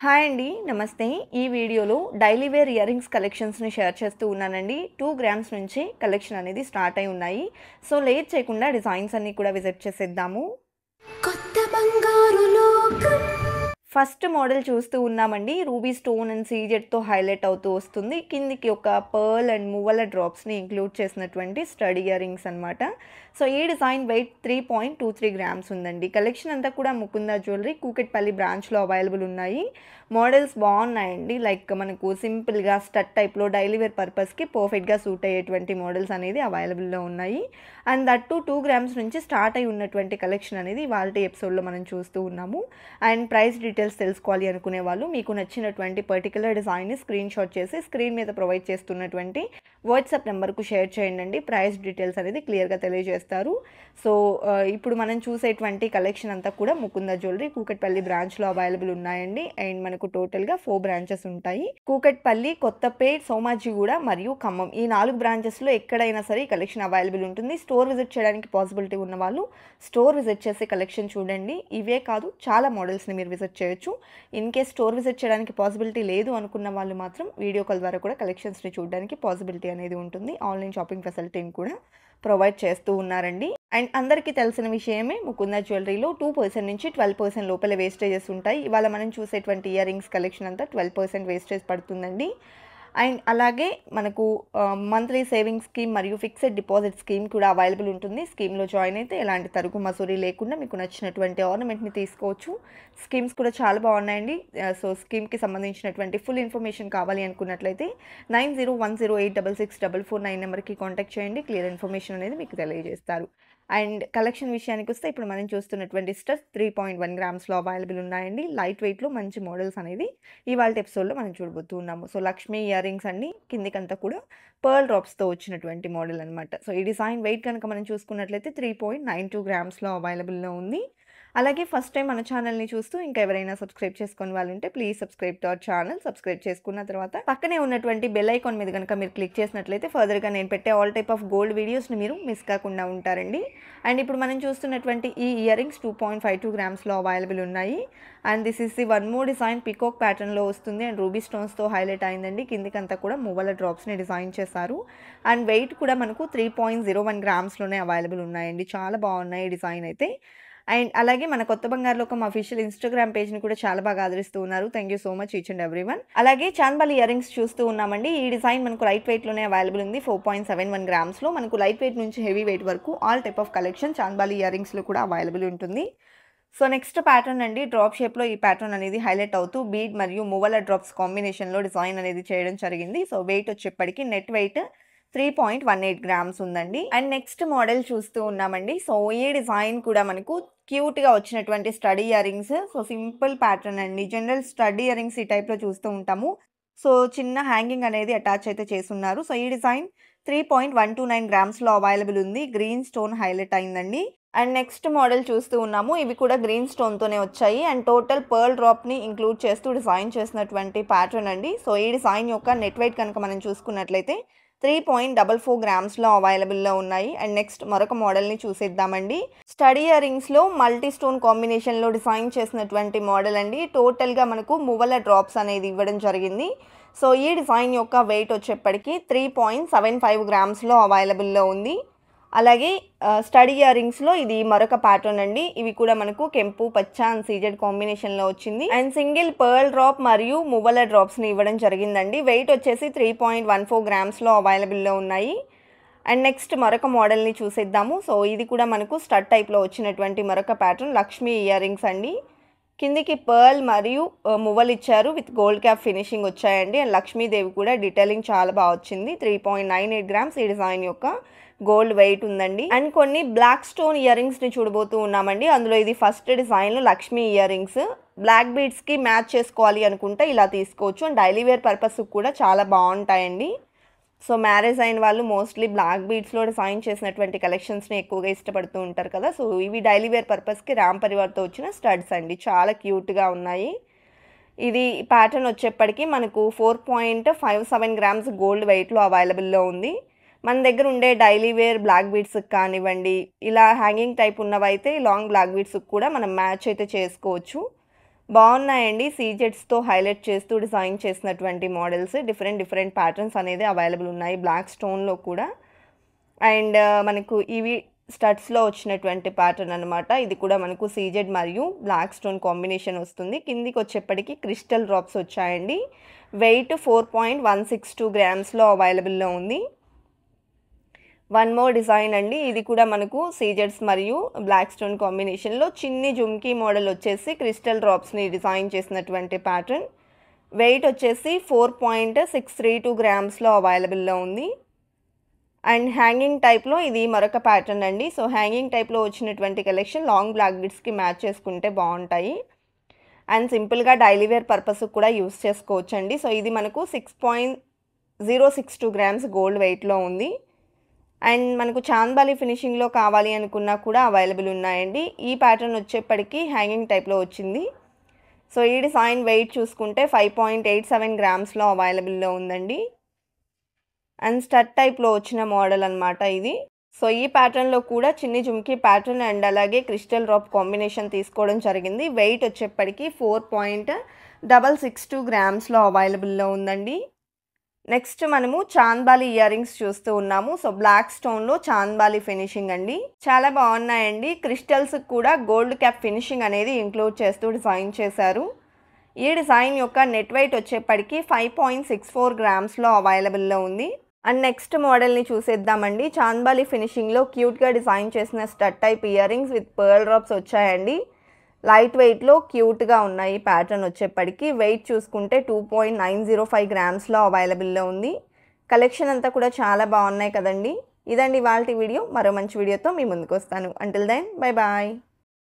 Hi అండి. నమస్తే. ఈ వీడియోలో డైలీ వేర్ ఇయర్ రింగ్స్ కలెక్షన్స్‌ని షేర్ చేస్తూ ఉన్నానండి. 2 గ్రామ్స్ నుంచి కలెక్షన్ అనేది స్టార్ట్ అయి ఉన్నాయి. సో, లేట్ చేయకుండా డిజైన్స్ అన్నీ కూడా విజిట్ చేసేద్దాము. కొత్త బంగారు లోకం. ఫస్ట్ మోడల్ చూస్తూ ఉన్నామండి. రూబీ స్టోన్ అండ్ సీజెడ్‌తో హైలైట్ అవుతూ వస్తుంది. కిందికి ఒక పర్ల్ అండ్ మువ్వల డ్రాప్స్‌ని ఇంక్లూడ్ చేసినటువంటి స్టడ్ ఇయర్ రింగ్స్ అనమాట. సో, ఈ డిజైన్ వెయిట్ 3.23 గ్రామ్స్ ఉందండి. కలెక్షన్ అంతా కూడా ముకుంద జ్యువెలరీ కూకట్పల్లి బ్రాంచ్‌లో అవైలబుల్ ఉన్నాయి. మోడల్స్ బాగున్నాయండి. లైక్ మనకు సింపుల్‌గా స్టడ్ టైప్‌లో డైలీ వేర్ పర్పస్‌కి పర్ఫెక్ట్‌గా సూట్ అయ్యేటువంటి మోడల్స్ అనేది అవైలబుల్‌లో ఉన్నాయి. అండ్ దట్ 2 గ్రామ్స్ నుంచి స్టార్ట్ అయి ఉన్నటువంటి కలెక్షన్ అనేది ఇవాల్టి ఎపిసోడ్‌లో మనం చూస్తూ ఉన్నాము. అండ్ ప్రైస్ డీటెయిల్స్ తెలుసుకోవాలి అనుకునే వాళ్ళు మీకు నచ్చినటువంటి పర్టికులర్ డిజైన్ని స్క్రీన్ షాట్ చేసి స్క్రీన్ మీద ప్రొవైడ్ చేస్తున్నటువంటి వాట్సాప్ నెంబర్కు షేర్ చేయండి. ప్రైస్ డీటెయిల్స్ అనేది క్లియర్గా తెలియజేస్తారు. సో, ఇప్పుడు మనం చూసేటువంటి కలెక్షన్ అంతా కూడా ముకుంద జ్యువెలరీ కూకట్పల్లి బ్రాంచ్లో అవైలబుల్ ఉన్నాయండి. అండ్ మనకు టోటల్గా 4 బ్రాంచెస్ ఉంటాయి. కూకట్పల్లి, కొత్తపేట్, సోమాజిగూడ మరియు ఖమ్మం ఈ 4 బ్రాంచెస్లో ఎక్కడైనా సరే ఈ కలెక్షన్ అవైలబుల్ ఉంటుంది. స్టోర్ విజిట్ చేయడానికి పాసిబిలిటీ ఉన్న వాళ్ళు స్టోర్ విజిట్ చేసి కలెక్షన్ చూడండి. ఇవే కాదు చాలా మోడల్స్ని మీరు విజిట్ చేయొచ్చు. ఇన్ కేస్ స్టోర్ విజిట్ చేయడానికి పాసిబిలిటీ లేదు అనుకున్న వాళ్ళు మాత్రం వీడియో కాల్ ద్వారా కూడా కలెక్షన్స్ని చూడడానికి పాసిబిలిటీ అనేది ఉంటుంది. ఆన్లైన్ షాపింగ్ ఫెసిలిటీని కూడా ప్రొవైడ్ చేస్తూ ఉన్నారండి. అండ్ అందరికీ తెలిసిన విషయమే ముకుంద జ్యువెలరీలో 2% నుంచి 12% లోపల వేస్టేజెస్ ఉంటాయి. ఇవాళ మనం చూసేటువంటి ఇయర్ రింగ్స్ కలెక్షన్ అంతా 12% వేస్టేజ్ పడుతుందండి. అండ్ అలాగే మనకు మంత్లీ సేవింగ్ స్కీమ్ మరియు ఫిక్స్డ్ డిపాజిట్ స్కీమ్ కూడా అవైలబుల్ ఉంటుంది. స్కీమ్లో జాయిన్ అయితే ఎలాంటి తరుగు మసూరీ లేకుండా మీకు నచ్చినటువంటి ఆర్నమెంట్ని తీసుకోవచ్చు. స్కీమ్స్ కూడా చాలా బాగున్నాయండి. సో, స్కీమ్కి సంబంధించినటువంటి ఫుల్ ఇన్ఫర్మేషన్ కావాలి అనుకున్నట్లయితే 9010866449 నెంబర్కి కాంటాక్ట్ చేయండి. క్లియర్ ఇన్ఫర్మేషన్ అనేది మీకు తెలియజేస్తారు. అండ్ కలెక్షన్ విషయానికి వస్తే ఇప్పుడు మనం చూస్తున్నటువంటి స్టడ్స్ 3.1 గ్రామ్స్లో అవైలబుల్ ఉన్నాయండి. లైట్ వెయిట్లో మంచి మోడల్స్ అనేది ఇవాళ ఎపిసోడ్లో మనం చూడబోతూ ఉన్నాము. సో, లక్ష్మీ ఇయర్ రింగ్స్ అన్ని కిందికంతా కూడా పర్ల్ డ్రాప్స్తో వచ్చినటువంటి మోడల్ అనమాట. సో, ఈ డిజైన్ వెయిట్ కనుక మనం చూసుకున్నట్లయితే 3.92 గ్రామ్స్లో అవైలబుల్లో ఉంది. అలాగే ఫస్ట్ టైం మన ఛానల్ని చూస్తూ ఇంకా ఎవరైనా సబ్స్క్రైబ్ చేసుకుని వాళ్ళు ఉంటే please subscribe to our channel. Subscribe చేసుకున్న తర్వాత పక్కనే ఉన్నటువంటి బెల్ ఐకాన్ మీద కనుక మీరు క్లిక్ చేసినట్లయితే ఫర్దర్గా నేను పెట్టే ఆల్ టైప్ ఆఫ్ గోల్డ్ వీడియోస్ని మీరు మిస్ కాకుండా ఉంటారండి. అండ్ ఇప్పుడు మనం చూస్తున్నటువంటి ఈ ఇయర్ రింగ్స్ 2.52 గ్రామ్స్లో అవైలబుల్ ఉన్నాయి. And this is the one more design peacock ప్యాటర్న్లో వస్తుంది. అండ్ రూబీ స్టోన్స్తో హైలైట్ అయిందండి. కిందికంతా కూడా మువ్వల డ్రాప్స్ని డిజైన్ చేశారు. అండ్ వెయిట్ కూడా మనకు 3.01 గ్రామ్స్లోనే అవైలబుల్ ఉన్నాయండి. చాలా బాగున్నాయి డిజైన్ అయితే. అండ్ అలాగే మన కొత్త బంగారు లోకం అఫీషియల్ ఇన్స్టాగ్రామ్ పేజ్ని కూడా చాలా బాగా ఆదరిస్తూ ఉన్నారు. Thank you so much each and everyone. అలాగే చాంద్బాలి ఇయర్ రింగ్స్ చూస్తూ ఉన్నామండి. ఈ డిజైన్ మనకు లైట్ వెయిట్లోనే అవైలబుల్ ఉంది. 4.71 గ్రామ్స్లో మనకు లైట్ వెయిట్ నుంచి హెవీ వెయిట్ వరకు all type of collection Chandbali ear రింగ్స్లో కూడా అవైలబుల్ ఉంటుంది. సో, నెక్స్ట్ ప్యాటర్న్ అండి. డ్రాప్ షేప్లో ఈ ప్యాటర్న్ అనేది హైలైట్ అవుతూ బీడ్ మరియు మువ్వల డ్రాప్స్ కాంబినేషన్లో డిజైన్ అనేది చేయడం జరిగింది. సో, వెయిట్ వచ్చేప్పటికి నెట్ వెయిట్ 3.18 గ్రామ్స్ ఉందండి. అండ్ నెక్స్ట్ మోడల్ చూస్తూ ఉన్నామండి. సో, ఈ డిజైన్ కూడా మనకు క్యూట్గా వచ్చినటువంటి stud ear rings. So, simple pattern అండి. జనరల్ స్టడ్ ఇయర్ రింగ్స్ ఈ టైప్లో చూస్తూ ఉంటాము. సో, చిన్న హ్యాంగింగ్ అనేది అటాచ్ అయితే చేస్తున్నారు. సో, ఈ డిజైన్ 3.129 గ్రామ్స్లో అవైలబుల్ ఉంది. గ్రీన్ స్టోన్ హైలైట్ అయిందండి. అండ్ నెక్స్ట్ మోడల్ చూస్తూ ఉన్నాము. ఇవి కూడా గ్రీన్ స్టోన్తోనే వచ్చాయి. అండ్ టోటల్ పర్ల్ డ్రాప్ని ఇంక్లూడ్ చేస్తూ డిజైన్ చేసినటువంటి ప్యాటర్న్ అండి. సో, ఈ డిజైన్ యొక్క నెట్ వెయిట్ కనుక మనం చూసుకున్నట్లయితే 3.44 గ్రామ్స్లో అవైలబుల్లో ఉన్నాయి. అండ్ నెక్స్ట్ మరొక మోడల్ని చూసేద్దామండి. స్టడ్ ఇయర్ రింగ్స్లో మల్టీ స్టోన్ కాంబినేషన్లో డిజైన్ చేసినటువంటి మోడల్ అండి. టోటల్గా మనకు మువ్వల డ్రాప్స్ అనేది ఇవ్వడం జరిగింది. సో, ఈ డిజైన్ యొక్క వెయిట్ వచ్చేప్పటికి 3.75 గ్రామ్స్లో అవైలబుల్లో ఉంది. అలాగే స్టడ్ ఇయర్ రింగ్స్లో ఇది మరొక ప్యాటర్న్ అండి. ఇవి కూడా మనకు కెంపు, పచ్చ అండ్ సీజెడ్ కాంబినేషన్లో వచ్చింది. అండ్ సింగిల్ పర్ల్ డ్రాప్ మరియు మువ్వల డ్రాప్స్ని ఇవ్వడం జరిగిందండి. వెయిట్ వచ్చేసి 3.14 గ్రామ్స్లో అవైలబుల్లో ఉన్నాయి. అండ్ నెక్స్ట్ మరొక మోడల్ని చూసేద్దాము. సో, ఇది కూడా మనకు స్టడ్ టైప్లో వచ్చినటువంటి మరొక ప్యాటర్న్ లక్ష్మీ ఇయర్ రింగ్స్ అండి. కిందికి పర్ల్ మరియు మువ్వలు ఇచ్చారు విత్ గోల్డ్ క్యాప్ ఫినిషింగ్ వచ్చాయండి. అండ్ లక్ష్మీదేవి కూడా డీటెయిలింగ్ చాలా బాగా వచ్చింది. 3.98 గ్రామ్స్ ఈ డిజైన్ యొక్క గోల్డ్ వెయిట్ ఉందండి. అండ్ కొన్ని బ్లాక్ స్టోన్ ఇయర్ రింగ్స్ని చూడబోతూ ఉన్నామండి. అందులో ఇది first design Lakshmi earrings. Black బీడ్స్కి మ్యాచ్ చేసుకోవాలి అనుకుంటే ఇలా తీసుకోవచ్చు. అండ్ డైలీ వేర్ పర్పస్కి కూడా చాలా బాగుంటాయండి. సో, మ్యారేజ్ అయిన వాళ్ళు మోస్ట్లీ బ్లాక్ బీడ్స్లో డిజైన్ చేసినటువంటి కలెక్షన్స్ని ఎక్కువగా ఇష్టపడుతూ ఉంటారు కదా. సో, ఇవి డైలీ వేర్ పర్పస్కి రామ్ పరివార్తో వచ్చిన స్టడ్స్ అండి. చాలా క్యూట్గా ఉన్నాయి. ఇది ప్యాటర్న్ వచ్చేప్పటికి మనకు 4.57 గ్రామ్స్ గోల్డ్ వెయిట్లో అవైలబుల్లో ఉంది. మన దగ్గర ఉండే డైలీ వేర్ బ్లాక్ బీడ్స్కి కానివ్వండి, ఇలా హ్యాంగింగ్ టైప్ ఉన్నవైతే లాంగ్ బ్లాక్ బీడ్స్కి కూడా మనం మ్యాచ్ అయితే చేసుకోవచ్చు. బాగున్నాయండి. సీజెడ్స్‌తో హైలైట్ చేస్తూ డిజైన్ చేసినటువంటి మోడల్స్. డిఫరెంట్ ప్యాటర్న్స్ అనేది అవైలబుల్ ఉన్నాయి. బ్లాక్ స్టోన్‌లో కూడా. అండ్ మనకు ఇవి స్టడ్స్‌లో వచ్చినటువంటి ప్యాటర్న్ అనమాట. ఇది కూడా మనకు సీజెడ్ మరియు బ్లాక్ స్టోన్ కాంబినేషన్ వస్తుంది. కిందికి వచ్చేప్పటికి క్రిస్టల్ డ్రాప్స్ వచ్చాయండి. వెయిట్ 4.162 గ్రామ్స్‌లో అవైలబుల్‌లో ఉంది. వన్ మోర్ డిజైన్ అండి. ఇది కూడా మనకు సీజెడ్స్ మరియు బ్లాక్ స్టోన్ కాంబినేషన్లో చిన్ని జుమ్కీ మోడల్ వచ్చేసి క్రిస్టల్ డ్రాప్స్ని డిజైన్ చేసినటువంటి ప్యాటర్న్. వెయిట్ వచ్చేసి 4.632 గ్రామ్స్‌లో అవైలబుల్‌లో ఉంది. అండ్ హ్యాంగింగ్ టైప్లో ఇది మరొక ప్యాటర్న్ అండి. సో హ్యాంగింగ్ టైప్లో వచ్చినటువంటి కలెక్షన్ లాంగ్ బ్లాక్ బిడ్స్కి మ్యాచ్ చేసుకుంటే బాగుంటాయి. అండ్ సింపుల్గా డైలీ వేర్ పర్పస్కి కూడా యూస్ చేసుకోవచ్చండి. సో ఇది మనకు 6.062 గ్రామ్స్ గోల్డ్ వెయిట్లో ఉంది. అండ్ మనకు చాంద్బాలి ఫినిషింగ్లో కావాలి అనుకున్నా కూడా అవైలబుల్ ఉన్నాయండి. ఈ ప్యాటర్న్ వచ్చేప్పటికి హ్యాంగింగ్ టైప్లో వచ్చింది. సో ఈ డిజైన్ వెయిట్ చూసుకుంటే 5.87 గ్రామ్స్లో అవైలబుల్లో ఉందండి. అండ్ స్టడ్ టైప్లో వచ్చిన మోడల్ అనమాట ఇది. సో ఈ ప్యాటర్న్లో కూడా చిన్ని జుమ్కీ ప్యాటర్న్ అండ్ అలాగే క్రిస్టల్ డ్రాప్ కాంబినేషన్ తీసుకోవడం జరిగింది. వెయిట్ వచ్చేప్పటికి 4.662 గ్రామ్స్లో అవైలబుల్లో ఉందండి. నెక్స్ట్ మనము చాంద్బాలి ఇయర్ రింగ్స్ చూస్తూ ఉన్నాము. సో బ్లాక్ స్టోన్లో చాంద్బాలి ఫినిషింగ్ అండి. చాలా బాగున్నాయండి. క్రిస్టల్స్ కూడా గోల్డ్ క్యాప్ ఫినిషింగ్ అనేది ఇంక్లూడ్ చేస్తూ డిజైన్ చేశారు. ఈ డిజైన్ యొక్క నెట్ వెయిట్ వచ్చేప్పటికి 5.64 గ్రామ్స్లో అవైలబుల్లో ఉంది. అండ్ నెక్స్ట్ మోడల్ని చూసేద్దామండి. చాంద్బాలి ఫినిషింగ్లో క్యూట్గా డిజైన్ చేసిన stud type ear rings with pearl drops వచ్చాయండి. లైట్ వెయిట్లో క్యూట్గా ఉన్నాయి. ప్యాటర్న్ వచ్చేప్పటికి వెయిట్ చూసుకుంటే 2.905 గ్రామ్స్లో అవైలబుల్లో ఉంది. కలెక్షన్ అంతా కూడా చాలా బాగున్నాయి కదండి. ఇదండి ఇవాల్టి వీడియో. మరో మంచి వీడియోతో మీ ముందుకు వస్తాను. Until then bye bye.